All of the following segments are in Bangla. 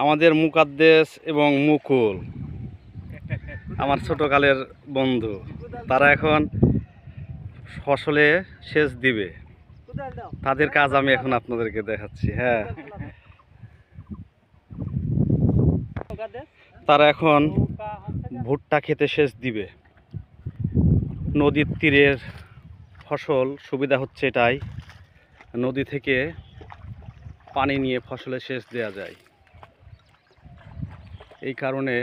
আমাদের মুকাদ্দেস এবং মুকুল আমার ছোটকালের বন্ধু, তারা এখন ফসলে সেচ দিবে। তাদের কাজ আমি এখন আপনাদেরকে দেখাচ্ছি। হ্যাঁ, তারা এখন ভুট্টা খেতে সেচ দিবে। নদীর তীরের ফসল সুবিধা হচ্ছে এটাই, নদী থেকে পানি নিয়ে ফসলে সেচ দেওয়া যায়। এই কারণে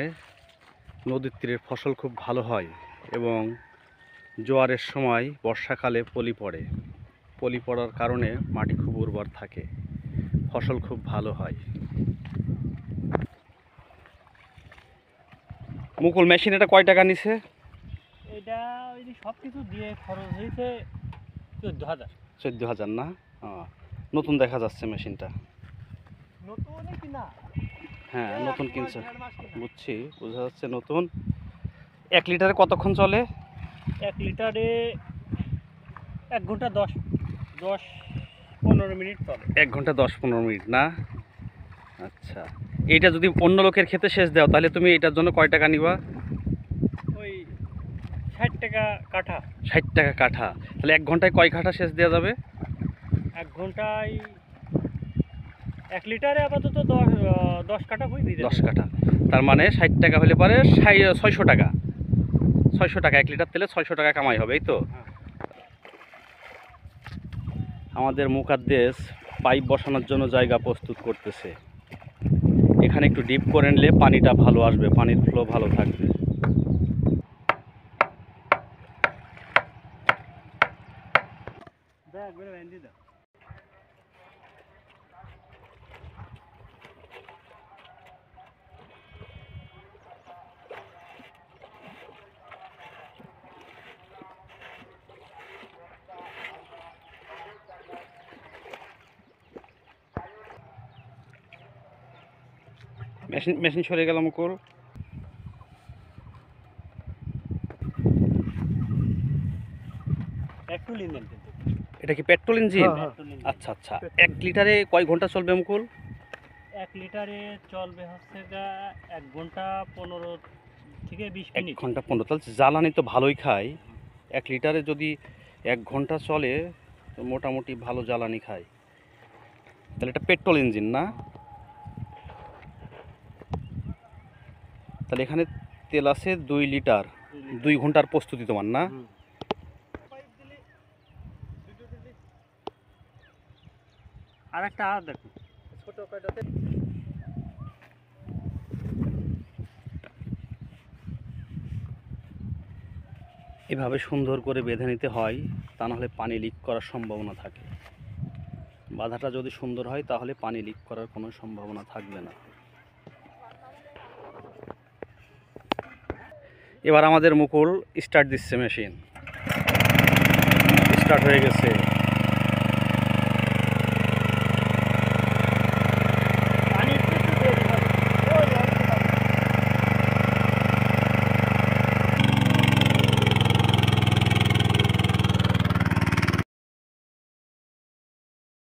নদীর তীরের ফসল খুব ভালো হয় এবং জোয়ারের সময় বর্ষাকালে পলি পড়ে। পলি পড়ার কারণে মাটি খুব উর্বর থাকে, ফসল খুব ভালো হয়। মুকুল, মেশিন এটা কয় টাকা নিছে? এটা ওই যে সব কিছু দিয়ে খরচ হয়েছে 14,000। 14,000 না? নতুন দেখা যাচ্ছে মেশিনটা। নতুনই কিনা? হ্যাঁ, নতুন কিনছে, বুঝছি, বোঝা যাচ্ছে নতুন। 1 লিটারে কতক্ষণ চলে? 1 লিটারে 1 ঘন্টা 10-15 মিনিট চলে। 1 ঘন্টা 10-15 মিনিট না? আচ্ছা, এইটা যদি অন্য লোকের ক্ষেতে সেচ দাও তাহলে তুমি এটার জন্য কয় টাকা নিবা? ওই 60 টাকা কাঠা। 60 টাকা কাঠা। তাহলে 1 ঘন্টায় কয় কাঠা সেচ দেওয়া যাবে? 1 ঘন্টায় 1 লিটারে আপাতত 10 কাঠা হয়ে দিতে। 10 কাঠা, তার মানে 60 টাকা হলে পরে 600 টাকা। 600 টাকা 1 লিটার তেলে 600 টাকা কামাই হবে, এই তো। আমাদের মুকাদ্দেস পাইপ বসানোর জন্য জায়গা প্রস্তুত করতেছে। এখানে একটু ডিপ করে নিলে পানিটা ভালো আসবে, পানির ফ্লো ভালো থাকবে। মেশিন সরে গেল মুকুল। এটা কি পেট্রোল ইঞ্জিন? আচ্ছা আচ্ছা। 1 লিটারে কয় ঘন্টা চলবে মুকুল? 1 লিটারে চলবে হচ্ছে 1 ঘন্টা 15 থেকে 20 মিনিট। 1 ঘন্টা 15। তাহলে জ্বালানি তো ভালোই খায়। 1 লিটারে যদি 1 ঘন্টা চলে তো মোটামুটি ভালো জ্বালানি খায়। তাহলে এটা পেট্রোল ইঞ্জিন না? তাহলে এখানে তেল আছে 2 লিটার। 2 ঘন্টার প্রস্তুতি তোমার না? আর একটা দেখো ছোট কয়টাতে। এভাবে সুন্দর করে বেঁধে নিতে হয়, তা নাহলে পানি লিক করার সম্ভাবনা থাকে। বাঁধাটা যদি সুন্দর হয় তাহলে পানি লিক করার কোনো সম্ভাবনা থাকবে না। এবার আমাদের মুকুল স্টার্ট দিচ্ছে, মেশিন স্টার্ট হয়ে গেছে।